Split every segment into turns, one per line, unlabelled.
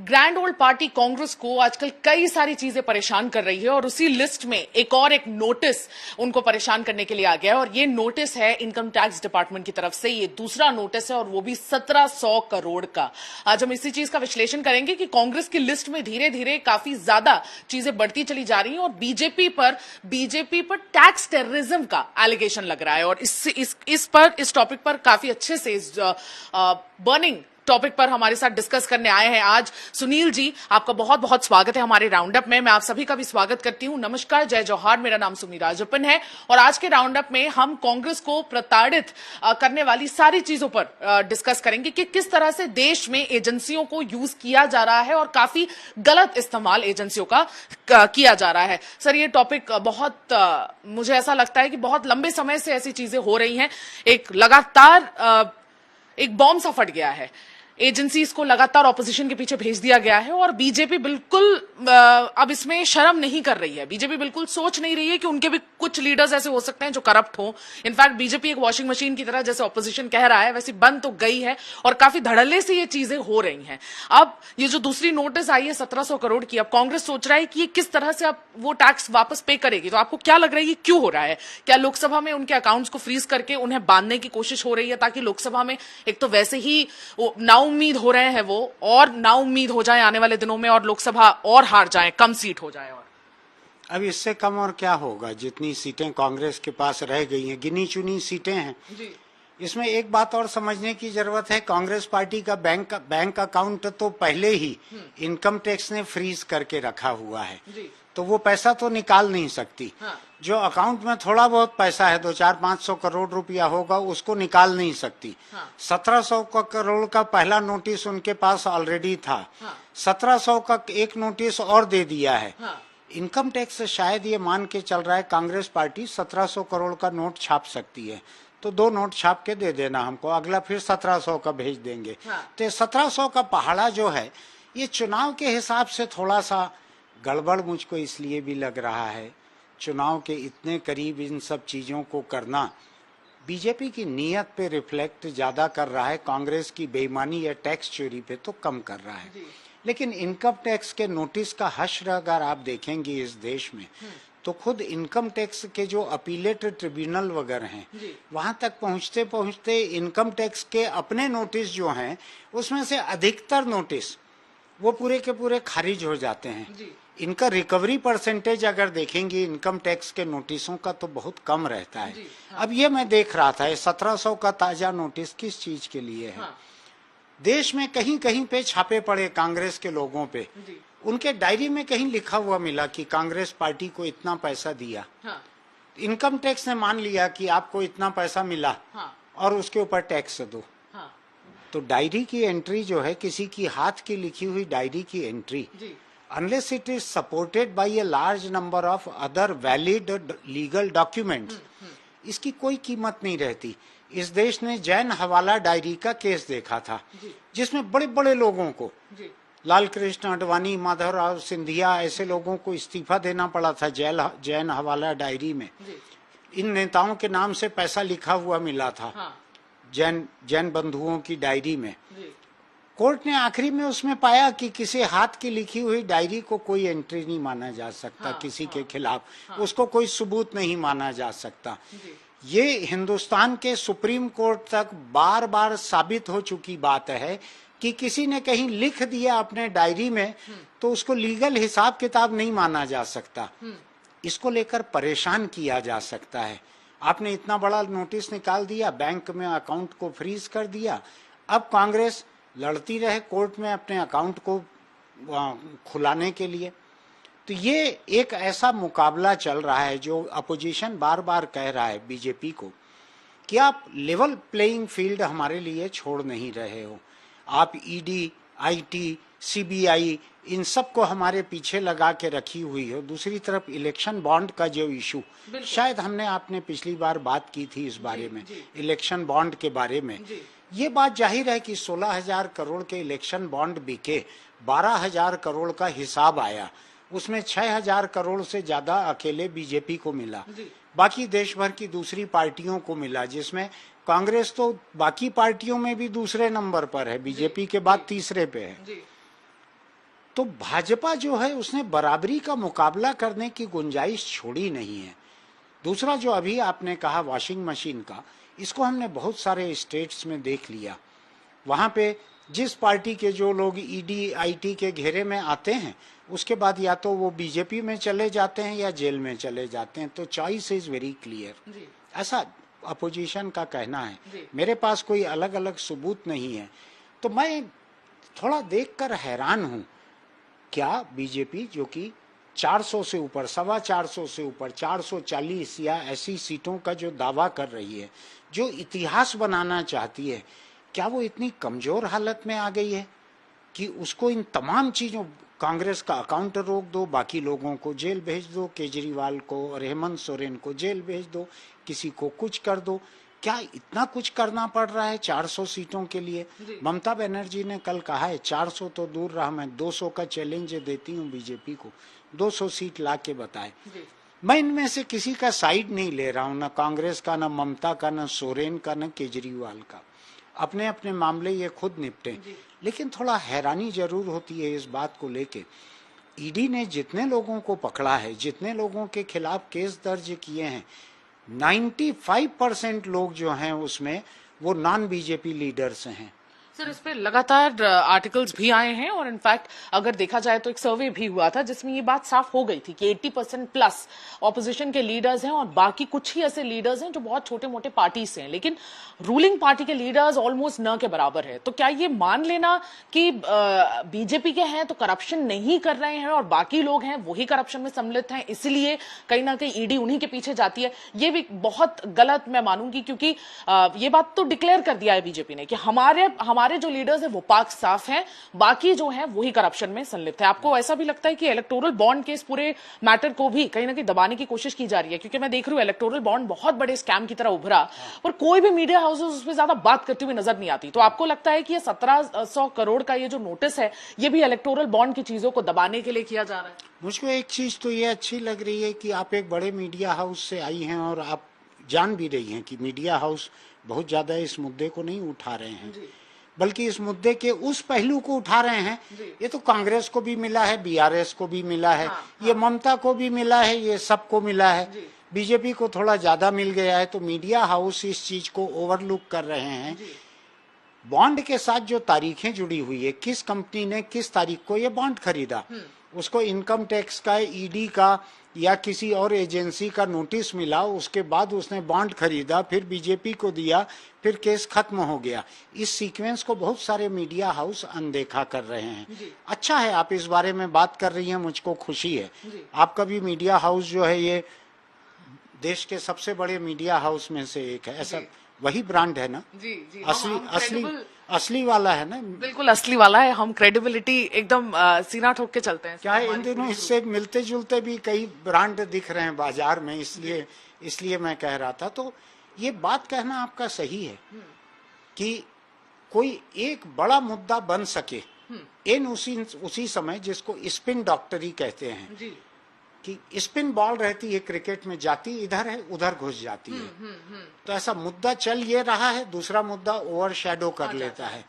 Grand old party Congress को आजकल कई सारी चीजें परेशान कर रही है और उसी लिस्ट में एक नोटिस उनको परेशान करने के लिए आ गया है और ये नोटिस है इनकम टैक्स डिपार्टमेंट की तरफ से। ये दूसरा नोटिस है और वो भी 1700 करोड़ का। आज हम इसी चीज का विश्लेषण करेंगे कि कांग्रेस की लिस्ट में धीरे धीरे काफी ज्यादा चीजें बढ़ती चली जा रही हैं और बीजेपी पर टैक्स टेररिज्म का एलिगेशन लग रहा है। और इस टॉपिक पर काफी अच्छे से इस बर्निंग टॉपिक पर हमारे साथ डिस्कस करने आए हैं आज सुनील जी। आपका बहुत बहुत स्वागत है हमारे राउंडअप में। मैं आप सभी का भी स्वागत करती हूं। नमस्कार, जय जौहार। मेरा नाम सुमी राजप्पन है और आज के राउंडअप में हम कांग्रेस को प्रताड़ित करने वाली सारी चीजों पर डिस्कस करेंगे कि किस तरह से देश में एजेंसियों को यूज किया जा रहा है और काफी गलत इस्तेमाल एजेंसियों का किया जा रहा है। सर, ये टॉपिक बहुत मुझे ऐसा लगता है कि बहुत लंबे समय से ऐसी चीजें हो रही हैं। एक लगातार एक बॉम्ब सा फट गया है। एजेंसीज को लगातार ऑपोजिशन के पीछे भेज दिया गया है और बीजेपी बिल्कुल अब इसमें शर्म नहीं कर रही है। बीजेपी बिल्कुल सोच नहीं रही है कि उनके भी कुछ लीडर्स ऐसे हो सकते हैं जो करप्ट हो। इनफैक्ट बीजेपी एक वॉशिंग मशीन की तरह, जैसे ऑपोजिशन कह रहा है, वैसे बंद तो गई है और काफी धड़ल्ले से ये चीजें हो रही हैं। अब ये जो दूसरी नोटिस आई है 1700 करोड़ की, अब कांग्रेस सोच रहा है कि ये किस तरह से अब वो टैक्स वापस पे करेगी। तो आपको क्या लग रहा है ये क्यों हो रहा है? क्या लोकसभा में उनके अकाउंट्स को फ्रीज करके उन्हें बांधने की कोशिश हो रही है ताकि लोकसभा में एक तो वैसे ही नाउम्मीद हो रहे हैं वो, और नाउम्मीद हो जाए आने वाले दिनों में और लोकसभा और हार जाए, कम सीट हो जाए? और
अब इससे कम और क्या होगा? जितनी सीटें कांग्रेस के पास रह गई हैं, गिनी चुनी सीटें हैं जी। इसमें एक बात और समझने की जरूरत है, कांग्रेस पार्टी का बैंक अकाउंट तो पहले ही इनकम टैक्स ने फ्रीज करके रखा हुआ है जी। तो वो पैसा तो निकाल नहीं सकती। हाँ। जो अकाउंट में थोड़ा बहुत पैसा है, 200-500 करोड़ रुपया होगा, उसको निकाल नहीं सकती। हाँ। 1700 करोड़ का पहला नोटिस उनके पास ऑलरेडी था। हाँ। 1700 का एक नोटिस और दे दिया है। हाँ। इनकम टैक्स शायद ये मान के चल रहा है कांग्रेस पार्टी 1700 करोड़ का नोट छाप सकती है, तो 2 नोट छाप के दे देना हमको, अगला फिर 1700 का भेज देंगे। हाँ। तो 1700 का पहाड़ा जो है, ये चुनाव के हिसाब से थोड़ा सा गड़बड़ मुझको इसलिए भी लग रहा है। चुनाव के इतने करीब इन सब चीजों को करना बीजेपी की नीयत पे रिफ्लेक्ट ज्यादा कर रहा है, कांग्रेस की बेईमानी या टैक्स चोरी पे तो कम कर रहा है। लेकिन इनकम टैक्स के नोटिस का हश्र अगर आप देखेंगे इस देश में, तो खुद इनकम टैक्स के जो अपीलेट ट्रिब्यूनल वगैरह हैं, वहां तक पहुंचते पहुंचते इनकम टैक्स के अपने नोटिस जो हैं, उसमें से अधिकतर नोटिस वो पूरे के पूरे खारिज हो जाते हैं। इनका रिकवरी परसेंटेज अगर देखेंगे इनकम टैक्स के नोटिसों का, तो बहुत कम रहता है। हाँ। अब ये मैं देख रहा था, 1700 का ताजा नोटिस किस चीज के लिए है? हाँ। देश में कहीं कहीं पे छापे पड़े कांग्रेस के लोगों पे, उनके डायरी में कहीं लिखा हुआ मिला कि कांग्रेस पार्टी को इतना पैसा दिया। हाँ। इनकम टैक्स ने मान लिया कि आपको इतना पैसा मिला। हाँ। और उसके ऊपर टैक्स दो। हाँ। तो डायरी की एंट्री जो है, किसी की हाथ की लिखी हुई डायरी की entry, unless it is supported by a large number of other valid legal documents, इसकी कोई कीमत नहीं रहती। इस देश ने जैन हवाला डायरी का केस देखा था, जिसमें बड़े बड़े लोगों को, लाल कृष्ण आडवाणी, माधवराव सिंधिया, ऐसे लोगों को इस्तीफा देना पड़ा था जैन हवाला डायरी में। इन नेताओं के नाम से पैसा लिखा हुआ मिला था। हाँ। जैन बंधुओं की डायरी में। कोर्ट ने आखिरी में उसमें पाया कि किसी हाथ की लिखी हुई डायरी को कोई एंट्री नहीं माना जा सकता। हाँ। किसी के खिलाफ उसको कोई सबूत नहीं माना जा सकता। ये हिंदुस्तान के सुप्रीम कोर्ट तक बार बार साबित हो चुकी बात है कि किसी ने कहीं लिख दिया अपने डायरी में, तो उसको लीगल हिसाब किताब नहीं माना जा सकता। इसको लेकर परेशान किया जा सकता है। आपने इतना बड़ा नोटिस निकाल दिया, बैंक में अकाउंट को फ्रीज कर दिया। अब कांग्रेस लड़ती रहे कोर्ट में अपने अकाउंट को खुलाने के लिए। तो ये एक ऐसा मुकाबला चल रहा है जो अपोजिशन बार बार कह रहा है बीजेपी को कि आप लेवल प्लेइंग फील्ड हमारे लिए छोड़ नहीं रहे हो। आप ईडी, आईटी, सीबीआई, इन सब को हमारे पीछे लगा के रखी हुई हो। दूसरी तरफ इलेक्शन बॉन्ड का जो इशू, शायद आपने पिछली बार बात की थी इस बारे में, इलेक्शन बॉन्ड के बारे में। ये बात जाहिर है कि 16,000 करोड़ के इलेक्शन बॉन्ड बिके, 12,000 करोड़ का हिसाब आया, उसमें 6,000 करोड़ से ज्यादा अकेले बीजेपी को मिला, बाकी देश भर की दूसरी पार्टियों को मिला, जिसमें कांग्रेस तो बाकी पार्टियों में भी दूसरे नंबर पर है, बीजेपी के बाद तीसरे पे है। तो भाजपा जो है उसने बराबरी का मुकाबला करने की गुंजाइश छोड़ी नहीं है। दूसरा जो अभी आपने कहा वॉशिंग मशीन का, इसको हमने बहुत सारे स्टेट्स में देख लिया। वहां पे जिस पार्टी के जो लोग ईडी आईटी के घेरे में आते हैं उसके बाद या तो वो बीजेपी में चले जाते हैं या जेल में चले जाते हैं। तो चॉइस इज वेरी क्लियर, ऐसा अपोजिशन का कहना है। मेरे पास कोई अलग अलग सबूत नहीं है। तो मैं थोड़ा देखकर हैरान हूं, क्या बीजेपी जो कि 400 से ऊपर, 425 से ऊपर 440 या ऐसी सीटों का जो दावा कर रही है, जो इतिहास बनाना चाहती है, क्या वो इतनी कमजोर हालत में आ गई है कि उसको इन तमाम चीजों, कांग्रेस का अकाउंट रोक दो, बाकी लोगों को जेल भेज दो, केजरीवाल को और हेमंत सोरेन को जेल भेज दो, किसी को कुछ कर दो, क्या इतना कुछ करना पड़ रहा है 400 सीटों के लिए? ममता बनर्जी ने कल कहा है 400 तो दूर रहा, मैं 200 का चैलेंज देती हूँ बीजेपी को, 200 सीट ला के बताए। मैं इनमें से किसी का साइड नहीं ले रहा हूँ, ना कांग्रेस का, ना ममता का, ना सोरेन का, ना केजरीवाल का। अपने अपने मामले ये खुद निपटे। लेकिन थोड़ा हैरानी जरूर होती है इस बात को लेके, ईडी ने जितने लोगों को पकड़ा है, जितने लोगों के खिलाफ केस दर्ज किए हैं, 95% लोग जो हैं उसमें वो नॉन बीजेपी लीडर्स हैं।
सर, इस पे लगातार आर्टिकल्स भी आए हैं और इनफैक्ट अगर देखा जाए तो एक सर्वे भी हुआ था जिसमें ये बात साफ हो गई थी कि 80% प्लस ऑपोजिशन के लीडर्स हैं और बाकी कुछ ही ऐसे लीडर्स हैं जो बहुत छोटे मोटे पार्टी से हैं, लेकिन रूलिंग पार्टी के लीडर्स ऑलमोस्ट न के बराबर है। तो क्या ये मान लेना कि बीजेपी के हैं तो करप्शन नहीं कर रहे हैं और बाकी लोग हैं वही करप्शन में सम्मिलित हैं, इसलिए कहीं ना कहीं ईडी उन्हीं के पीछे जाती है, ये भी बहुत गलत मैं मानूंगी, क्योंकि ये बात तो डिक्लेयर कर दिया है बीजेपी ने कि हमारे जो लीडर्स हैं वो पाक साफ हैं, बाकी जो हैं वही करप्शन में संलिप्त है। आपको ऐसा भी लगता है कि इलेक्टोरल बॉन्ड के इस पूरे मैटर को भी कहीं ना कहीं दबाने की कोशिश की जा रही है? क्योंकि मैं देख रही हूं इलेक्टोरल बॉन्ड बहुत बड़े स्कैम की तरह उभरा, पर कोई भी मीडिया हाउसेस उस पर ज्यादा बात करते हुए नजर नहीं आती। तो आपको लगता है कि ये 1700 करोड़ का ये जो नोटिस है ये भी इलेक्टोरल बॉन्ड की चीजों को दबाने के लिए किया जा रहा है?
मुझको एक चीज तो ये अच्छी लग रही है कि आप एक बड़े मीडिया हाउस से आई हैं और आप जान भी रही हैं कि मीडिया हाउस बहुत ज्यादा इस मुद्दे को नहीं उठा रहे हैं, बल्कि इस मुद्दे के उस पहलू को उठा रहे हैं। ये तो कांग्रेस को भी मिला है, बीआरएस को भी मिला है, ये ममता को भी मिला है, ये सबको मिला है, बीजेपी को थोड़ा ज्यादा मिल गया है। तो मीडिया हाउस इस चीज को ओवरलुक कर रहे हैं। बॉन्ड के साथ जो तारीखें जुड़ी हुई है, किस कंपनी ने किस तारीख को ये बॉन्ड खरीदा, उसको इनकम टैक्स का, ईडी का या किसी और एजेंसी का नोटिस मिला, उसके बाद उसने बॉन्ड खरीदा, फिर बीजेपी को दिया, फिर केस खत्म हो गया। इस सीक्वेंस को बहुत सारे मीडिया हाउस अनदेखा कर रहे हैं। अच्छा है आप इस बारे में बात कर रही हैं, मुझको खुशी है। आपका भी मीडिया हाउस जो है ये देश के सबसे बड़े मीडिया हाउस में से एक है, ऐसा वही ब्रांड है ना? जी, असली वाला है ना?
बिल्कुल असली वाला है। हम क्रेडिबिलिटी एकदम सीना ठोक के चलते हैं।
क्या है, इन दिनों इससे मिलते जुलते भी कई ब्रांड दिख रहे हैं बाजार में, इसलिए मैं कह रहा था। तो ये बात कहना आपका सही है कि कोई एक बड़ा मुद्दा बन सके इन उसी समय, जिसको स्पिन डॉक्टरी कहते हैं, कि स्पिन बॉल रहती है क्रिकेट में, जाती इधर है उधर घुस जाती है। तो ऐसा मुद्दा चल ये रहा है, दूसरा मुद्दा ओवरशैडो कर लेता है।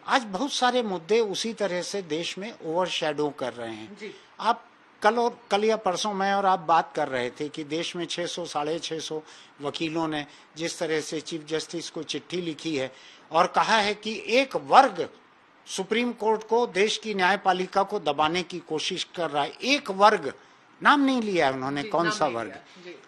आज बहुत सारे मुद्दे उसी तरह से देश में ओवरशैडो कर रहे हैं। आप कल या परसों मैं और आप बात कर रहे थे कि देश में 600 साढ़े 600 वकीलों ने जिस तरह से चीफ जस्टिस को चिट्ठी लिखी है और कहा है कि एक वर्ग सुप्रीम कोर्ट को, देश की न्यायपालिका को दबाने की कोशिश कर रहा है। एक वर्ग, नाम नहीं लिया है उन्होंने कौन सा वर्ग,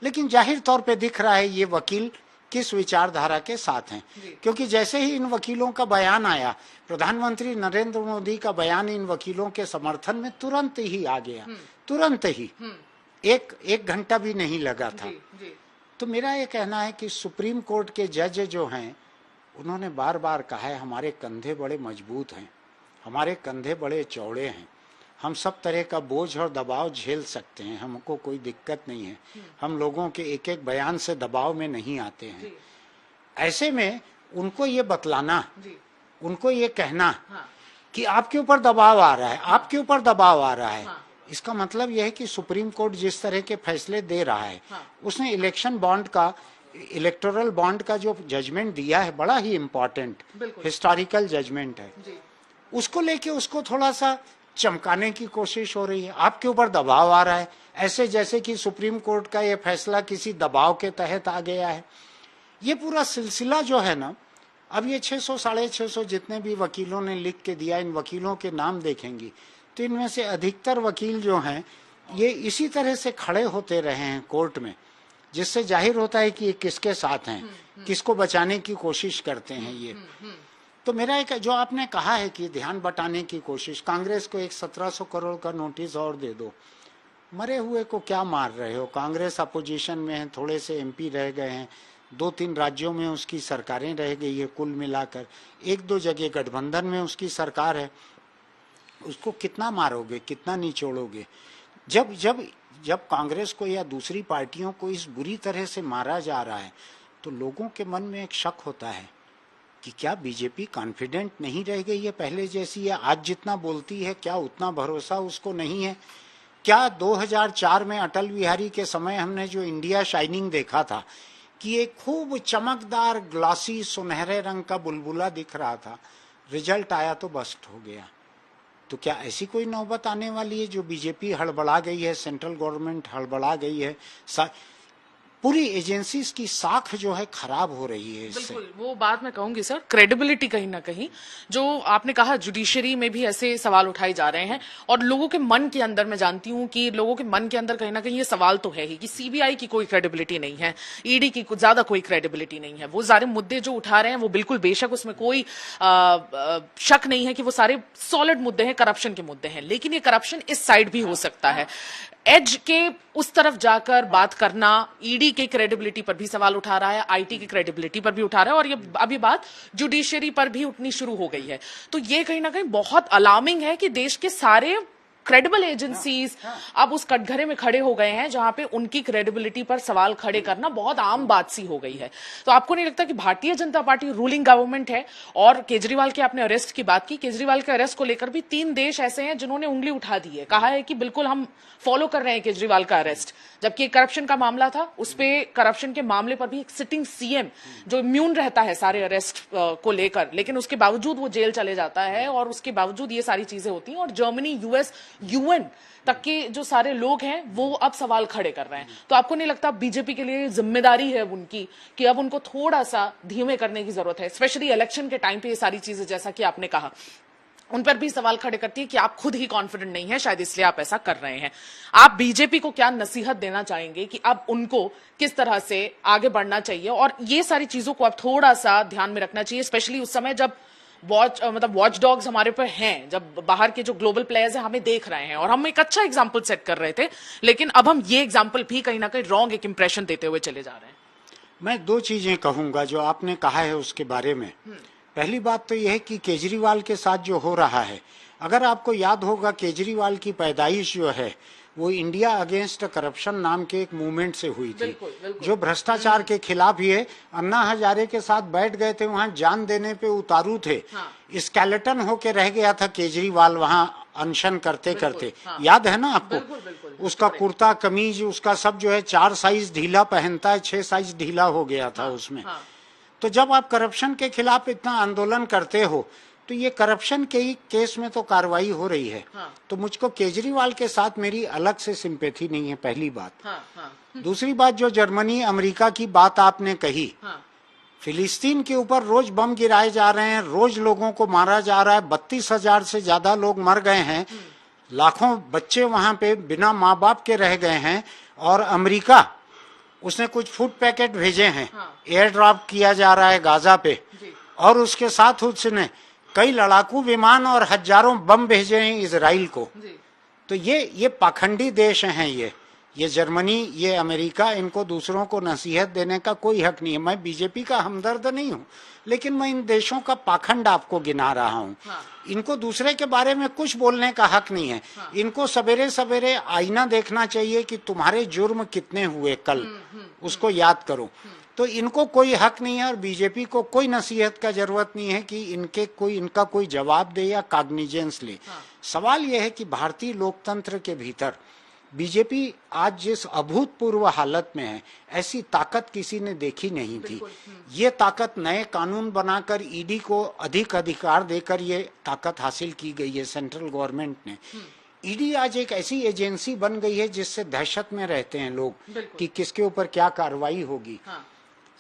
लेकिन जाहिर तौर पे दिख रहा है ये वकील किस विचारधारा के साथ हैं। क्योंकि जैसे ही इन वकीलों का बयान आया, प्रधानमंत्री नरेंद्र मोदी का बयान इन वकीलों के समर्थन में तुरंत ही आ गया, तुरंत ही, एक घंटा भी नहीं लगा था। तो मेरा ये कहना है कि सुप्रीम कोर्ट के जज जो हैं उन्होंने बार बार कहा है हमारे कंधे बड़े मजबूत हैं, हमारे कंधे बड़े चौड़े हैं, हम सब तरह का बोझ और दबाव झेल सकते हैं, हमको कोई दिक्कत नहीं है, हम लोगों के एक एक बयान से दबाव में नहीं आते हैं। ऐसे में उनको ये बतलाना, उनको ये कहना कि आपके ऊपर दबाव आ रहा है, आपके ऊपर दबाव आ रहा है, इसका मतलब यह है कि सुप्रीम कोर्ट जिस तरह के फैसले दे रहा है, उसने इलेक्शन बॉन्ड का, इलेक्टोरल बॉन्ड का जो जजमेंट दिया है, बड़ा ही इम्पोर्टेंट हिस्टोरिकल जजमेंट है, उसको लेके उसको थोड़ा सा चमकाने की कोशिश हो रही है, आपके ऊपर दबाव आ रहा है, ऐसे जैसे कि सुप्रीम कोर्ट का ये फैसला किसी दबाव के तहत आ गया है। ये पूरा सिलसिला जो है ना, अब ये 600 650 जितने भी वकीलों ने लिख के दिया, इन वकीलों के नाम देखेंगी तो इनमें से अधिकतर वकील जो हैं ये इसी तरह से खड़े होते रहे हैं कोर्ट में, जिससे जाहिर होता है कि ये किसके साथ हैं, किसको बचाने की कोशिश करते हैं ये। तो मेरा एक जो आपने कहा है कि ध्यान बटाने की कोशिश, कांग्रेस को एक 1700 करोड़ का नोटिस और दे दो, मरे हुए को क्या मार रहे हो? कांग्रेस अपोजिशन में है, थोड़े से एमपी रह गए हैं, 2-3 राज्यों में उसकी सरकारें रह गई है, कुल मिलाकर 1-2 जगह गठबंधन में उसकी सरकार है, उसको कितना मारोगे, कितना निचोड़ोगे? जब जब जब कांग्रेस को या दूसरी पार्टियों को इस बुरी तरह से मारा जा रहा है तो लोगों के मन में एक शक होता है कि क्या बीजेपी कॉन्फिडेंट नहीं रह गई है पहले जैसी, या आज जितना बोलती है क्या उतना भरोसा उसको नहीं है? क्या 2004 में अटल बिहारी के समय हमने जो इंडिया शाइनिंग देखा था कि एक खूब चमकदार ग्लासी सुनहरे रंग का बुलबुला दिख रहा था, रिजल्ट आया तो बस्ट हो गया। तो क्या ऐसी कोई नौबत आने वाली है जो बीजेपी हड़बड़ा गई है, सेंट्रल गवर्नमेंट हड़बड़ा गई है, पूरी एजेंसीज की साख जो है खराब हो रही है इससे?
बिल्कुल, वो बात मैं कहूंगी सर, क्रेडिबिलिटी कहीं ना कहीं, जो आपने कहा जुडिशरी में भी ऐसे सवाल उठाए जा रहे हैं और लोगों के मन के अंदर, मैं जानती हूं कि लोगों के मन के अंदर कहीं ना कहीं ये सवाल तो है ही कि सीबीआई की कोई क्रेडिबिलिटी नहीं है, ईडी की कुछ ज्यादा कोई क्रेडिबिलिटी नहीं है। वो सारे मुद्दे जो उठा रहे हैं वो बिल्कुल बेशक उसमें कोई शक नहीं है कि वो सारे सॉलिड मुद्दे हैं, करप्शन के मुद्दे हैं, लेकिन ये करप्शन इस साइड भी हो सकता है। एज के उस तरफ जाकर बात करना ईडी की क्रेडिबिलिटी पर भी सवाल उठा रहा है, आईटी की क्रेडिबिलिटी पर भी उठा रहा है, और ये अभी बात जुडिशरी पर भी उठनी शुरू हो गई है। तो ये कहीं ना कहीं बहुत अलार्मिंग है कि देश के सारे क्रेडिबल एजेंसीज अब उस कटघरे में खड़े हो गए हैं जहां पे उनकी क्रेडिबिलिटी पर सवाल खड़े करना बहुत आम बात सी हो गई है। तो आपको नहीं लगता कि Bharatiya Janata party ruling government है? और केजरीवाल के आपने अरेस्ट की बात की, केजरीवाल के अरेस्ट को लेकर भी 3 देश ऐसे हैं जिन्होंने उंगली उठा दी है, कहा है कि बिल्कुल हम फॉलो कर रहे हैं केजरीवाल का अरेस्ट, जबकि करप्शन का मामला था, उस पे करप्शन के मामले पर भी एक सिटिंग सीएम जो इम्यून रहता है सारे अरेस्ट को लेकर, लेकिन उसके बावजूद वो जेल चले जाता है और उसके बावजूद ये सारी चीजें होती हैं, और जर्मनी, यूएस, यूएन तक के जो सारे लोग हैं वो अब सवाल खड़े कर रहे हैं। तो आपको नहीं लगता बीजेपी के लिए जिम्मेदारी है उनकी कि अब उनको थोड़ा सा धीमे करने की जरूरत है, स्पेशली इलेक्शन के टाइम पे ये सारी चीजें, जैसा कि आपने कहा, उन पर भी सवाल खड़े करती है कि आप खुद ही कॉन्फिडेंट नहीं है, शायद इसलिए आप ऐसा कर रहे हैं। आप बीजेपी को क्या नसीहत देना चाहेंगे कि अब उनको किस तरह से आगे बढ़ना चाहिए, और ये सारी चीजों को अब थोड़ा सा ध्यान में रखना चाहिए, स्पेशली उस समय जब वॉच डॉग्स हमारे पर हैं, जब बाहर के जो ग्लोबल प्लेयर्स हैं हमें देख रहे हैं, और हम एक अच्छा एग्जाम्पल सेट कर रहे थे, लेकिन अब हम ये एग्जाम्पल भी कहीं ना कहीं रॉन्ग एक इंप्रेशन देते हुए चले जा रहे हैं।
मैं 2 चीजें कहूंगा जो आपने कहा है उसके बारे में। पहली बात तो यह है कि केजरीवाल के साथ जो हो रहा है, अगर आपको याद होगा केजरीवाल की पैदाइश जो है वो इंडिया अगेंस्ट करप्शन नाम के एक मूवमेंट से हुई थी, जो भ्रष्टाचार के खिलाफ ही है। अन्ना हजारे के साथ बैठ गए थे, वहां जान देने पे उतारू थे, स्केलेटन होके रह गया था केजरीवाल वहां अनशन करते करते। याद है ना आपको? उसका कुर्ता कमीज, उसका सब जो है 4 साइज ढीला पहनता है, 6 साइज ढीला हो गया था उसमें। तो जब आप करप्शन के खिलाफ इतना आंदोलन करते हो तो ये करप्शन के ही केस में तो कार्रवाई हो रही है। तो मुझको केजरीवाल के साथ मेरी अलग से सिंपैथी नहीं है, पहली बात। दूसरी बात, जो जर्मनी अमेरिका की बात आपने कही, फिलिस्तीन के ऊपर रोज बम गिराए जा रहे हैं, रोज लोगों को मारा जा रहा है, 32,000 से ज्यादा लोग मर गए हैं, लाखों बच्चे वहां पे बिना माँ बाप के रह गए हैं, और अमेरिका उसने कुछ फूड पैकेट भेजे हैं, एयर ड्रॉप किया जा रहा है गाजा पे, और उसके साथ उसने कई लड़ाकू विमान और हजारों बम भेजे हैं इजराइल को। तो ये पाखंडी देश हैं, ये जर्मनी, ये अमेरिका, इनको दूसरों को नसीहत देने का कोई हक नहीं है। मैं बीजेपी का हमदर्द नहीं हूँ, लेकिन मैं इन देशों का पाखंड आपको गिना रहा हूँ। इनको दूसरे के बारे में कुछ बोलने का हक नहीं है। इनको सवेरे सवेरे आईना देखना चाहिए कि तुम्हारे जुर्म कितने हुए कल, उसको याद करो। तो इनको कोई हक नहीं है, और बीजेपी को कोई नसीहत का जरूरत नहीं है कि इनका कोई जवाब दे या कॉग्निजेंस ले। सवाल यह है कि भारतीय लोकतंत्र के भीतर बीजेपी आज जिस अभूतपूर्व हालत में है, ऐसी ताकत किसी ने देखी नहीं थी। ये ताकत नए कानून बनाकर ईडी को अधिक अधिकार देकर ये ताकत हासिल की गई है सेंट्रल गवर्नमेंट ने। ईडी आज एक ऐसी एजेंसी बन गई है जिससे दहशत में रहते हैं लोग कि किसके ऊपर क्या कार्रवाई होगी।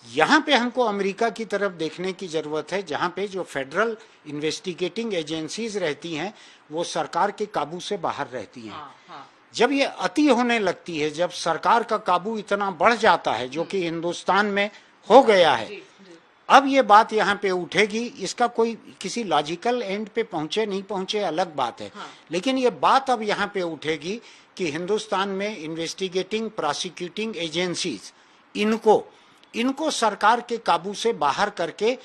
यहाँ पे हमको अमेरिका की तरफ देखने की जरूरत है, जहाँ पे जो फेडरल इन्वेस्टिगेटिंग एजेंसीज रहती हैं वो सरकार के काबू से बाहर रहती हैं। जब ये अति होने लगती है, जब सरकार का काबू इतना बढ़ जाता है, जो कि हिंदुस्तान में हो गया है, अब ये बात यहाँ पे उठेगी। इसका कोई किसी लॉजिकल एंड पे पहुंचे नहीं पहुंचे अलग बात है, लेकिन ये बात अब यहाँ पे उठेगी कि हिंदुस्तान में इन्वेस्टिगेटिंग प्रोसिक्यूटिंग एजेंसीज इनको सरकार के काबू से बाहर करके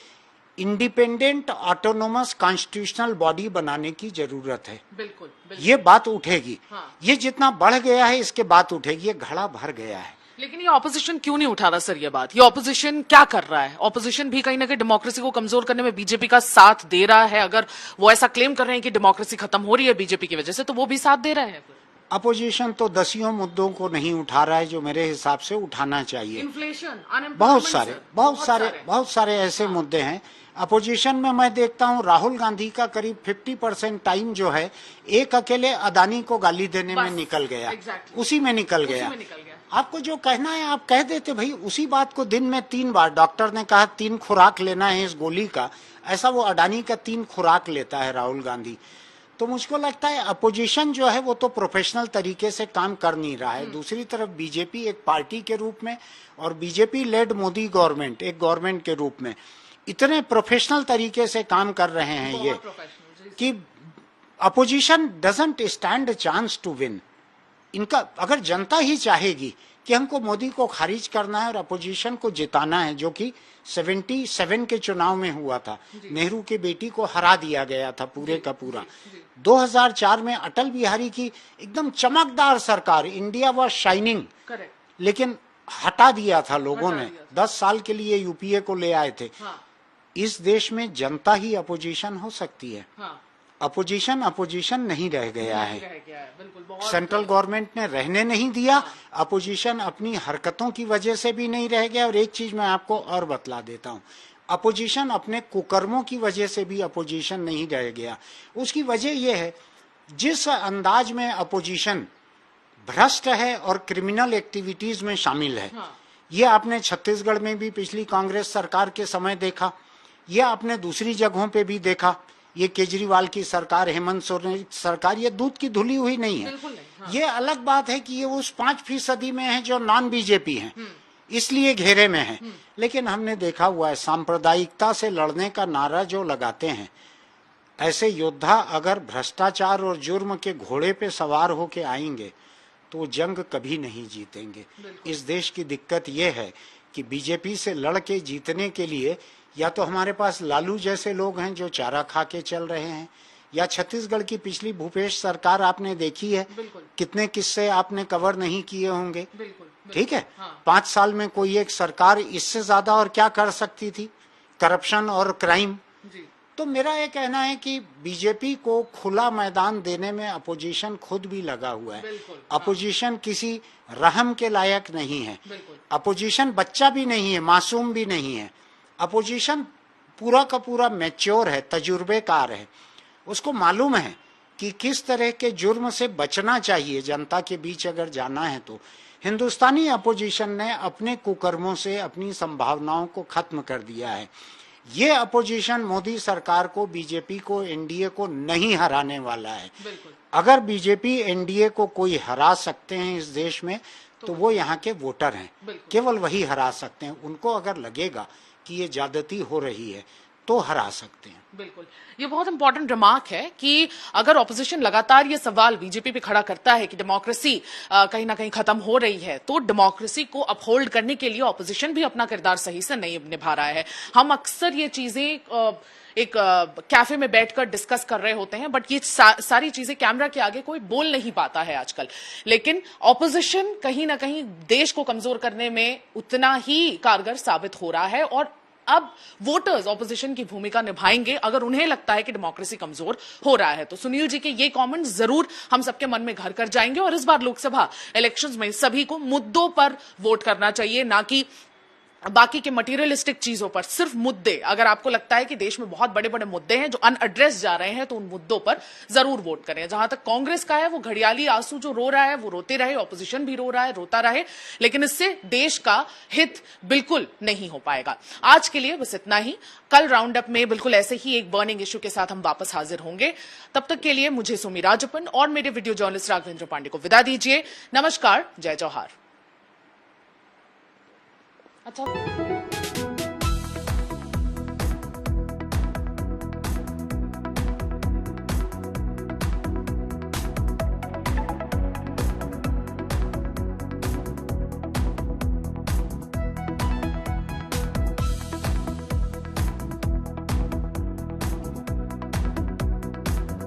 इंडिपेंडेंट ऑटोनोमस कॉन्स्टिट्यूशनल बॉडी बनाने की जरूरत है। बिल्कुल। ये बात उठेगी। ये जितना बढ़ गया है इसके बात उठेगी। ये घड़ा भर गया है।
लेकिन ये ऑपोजिशन क्यों नहीं उठा रहा सर? ये बात, ये ऑपोजिशन क्या कर रहा है? ऑपोजिशन भी कहीं ना कहीं डेमोक्रेसी को कमजोर करने में बीजेपी का साथ दे रहा है। अगर वो ऐसा क्लेम कर रहे हैं कि डेमोक्रेसी खत्म हो रही है बीजेपी की वजह से, तो वो भी साथ दे रहा है।
अपोजिशन तो दसियों मुद्दों को नहीं उठा रहा है जो मेरे हिसाब से उठाना चाहिए।
इन्फ्लेशन,
बहुत सारे ऐसे मुद्दे हैं। अपोजिशन में मैं देखता हूं राहुल गांधी का करीब 50% टाइम जो है एक अकेले अदानी को गाली देने में निकल गया। उसी में निकल गया। आपको जो कहना है आप कह देते भाई। उसी बात को दिन में 3 बार, डॉक्टर ने कहा 3 खुराक लेना है इस गोली का, ऐसा वो अडानी का 3 खुराक लेता है राहुल गांधी। तो मुझको लगता है अपोजिशन जो है वो तो प्रोफेशनल तरीके से काम कर नहीं रहा है। दूसरी तरफ बीजेपी एक पार्टी के रूप में और बीजेपी लेड मोदी गवर्नमेंट एक गवर्नमेंट के रूप में इतने प्रोफेशनल तरीके से काम कर रहे हैं ये कि opposition doesn't stand a chance to win. इनका अगर जनता ही चाहेगी कि हमको मोदी को खारिज करना है और अपोजिशन को जिताना है, जो कि 77 के चुनाव में हुआ था, नेहरू की बेटी को हरा दिया गया था पूरे का पूरा। 2004 में अटल बिहारी की एकदम चमकदार सरकार, इंडिया वाज शाइनिंग, लेकिन हटा दिया था लोगों ने। 10 साल के लिए यूपीए को ले आए थे। इस देश में जनता ही अपोजिशन हो सकती है। अपोजिशन नहीं रह गया है। सेंट्रल गवर्नमेंट ने रहने नहीं दिया। अपोजिशन अपनी हरकतों की वजह से भी नहीं रह गया। और एक चीज मैं आपको और बतला देता हूं, अपोजिशन अपने कुकर्मों की वजह से भी अपोजिशन नहीं रह गया। उसकी वजह यह है जिस अंदाज में अपोजिशन भ्रष्ट है और क्रिमिनल एक्टिविटीज में शामिल है, ये आपने छत्तीसगढ़ में भी पिछली कांग्रेस सरकार के समय देखा, ये आपने दूसरी जगहों पे भी देखा। ये केजरीवाल की सरकार, हेमंत सोरेन की सरकार, ये दूध की धुली हुई नहीं है। ये अलग बात है कि ये उस 5% में है जो नॉन बीजेपी हैं, इसलिए घेरे में है। लेकिन हमने देखा हुआ है सांप्रदायिकता से लड़ने का नारा जो लगाते हैं, ऐसे योद्धा अगर भ्रष्टाचार और जुर्म के घोड़े पे सवार होके आएंगे तो वो जंग कभी नहीं जीतेंगे। इस देश की दिक्कत ये है कि बीजेपी से लड़ के जीतने के लिए या तो हमारे पास लालू जैसे लोग हैं जो चारा खा के चल रहे हैं, या छत्तीसगढ़ की पिछली भूपेश सरकार आपने देखी है, कितने किस्से आपने कवर नहीं किए होंगे। ठीक है, 5 साल में कोई एक सरकार इससे ज्यादा और क्या कर सकती थी, करप्शन और क्राइम। तो मेरा ये कहना है कि बीजेपी को खुला मैदान देने में अपोजिशन खुद भी लगा हुआ है। अपोजिशन किसी रहम के लायक नहीं है। अपोजिशन बच्चा भी नहीं है, मासूम भी नहीं है। अपोजिशन पूरा का पूरा मैच्योर है, तजुर्बेकार है। उसको मालूम है कि किस तरह के जुर्म से बचना चाहिए जनता के बीच अगर जाना है तो। हिंदुस्तानी अपोजिशन ने अपने कुकर्मों से अपनी संभावनाओं को खत्म कर दिया है। ये अपोजिशन मोदी सरकार को, बीजेपी को, एनडीए को नहीं हराने वाला है। अगर बीजेपी एनडीए को कोई हरा सकते हैं इस देश में तो वो यहाँ के वोटर हैं, केवल वही हरा सकते हैं। उनको अगर लगेगा कि ये ज्यादती हो रही है तो हरा सकते हैं।
बिल्कुल, ये बहुत इंपॉर्टेंट रिमार्क है कि अगर ऑपोजिशन लगातार ये सवाल बीजेपी पे खड़ा करता है कि डेमोक्रेसी कहीं ना कहीं खत्म हो रही है, तो डेमोक्रेसी को अपहोल्ड करने के लिए ऑपोजिशन भी अपना किरदार सही से नहीं निभा रहा है। हम अक्सर ये चीजें एक कैफे में बैठकर डिस्कस कर रहे होते हैं, बट ये सारी चीजें कैमरा के आगे कोई बोल नहीं पाता है आजकल। लेकिन ऑपोजिशन कहीं ना कहीं देश को कमजोर करने में उतना ही कारगर साबित हो रहा है और अब वोटर्स ऑपोजिशन की भूमिका निभाएंगे अगर उन्हें लगता है कि डेमोक्रेसी कमजोर हो रहा है। तो सुनील जी के ये कमेंट जरूर हम सबके मन में घर कर जाएंगे और इस बार लोकसभा इलेक्शंस में सभी को मुद्दों पर वोट करना चाहिए, ना कि बाकी के मटेरियलिस्टिक चीजों पर। सिर्फ मुद्दे, अगर आपको लगता है कि देश में बहुत बड़े बड़े मुद्दे हैं जो अनएड्रेस जा रहे हैं तो उन मुद्दों पर जरूर वोट करें। जहां तक कांग्रेस का है, वो घड़ियाली आंसू जो रो रहा है वो रोते रहे, ऑपोजिशन भी रो रहा है, रोता रहे, लेकिन इससे देश का हित बिल्कुल नहीं हो पाएगा। आज के लिए बस इतना ही। कल राउंड अप में बिल्कुल ऐसे ही एक बर्निंग इश्यू के साथ हम वापस हाजिर होंगे। तब तक के लिए मुझे सुमी राजप्पन और मेरे वीडियो जर्नलिस्ट राघवेंद्र पांडे को विदा दीजिए। नमस्कार, जय जौहार। अच्छा।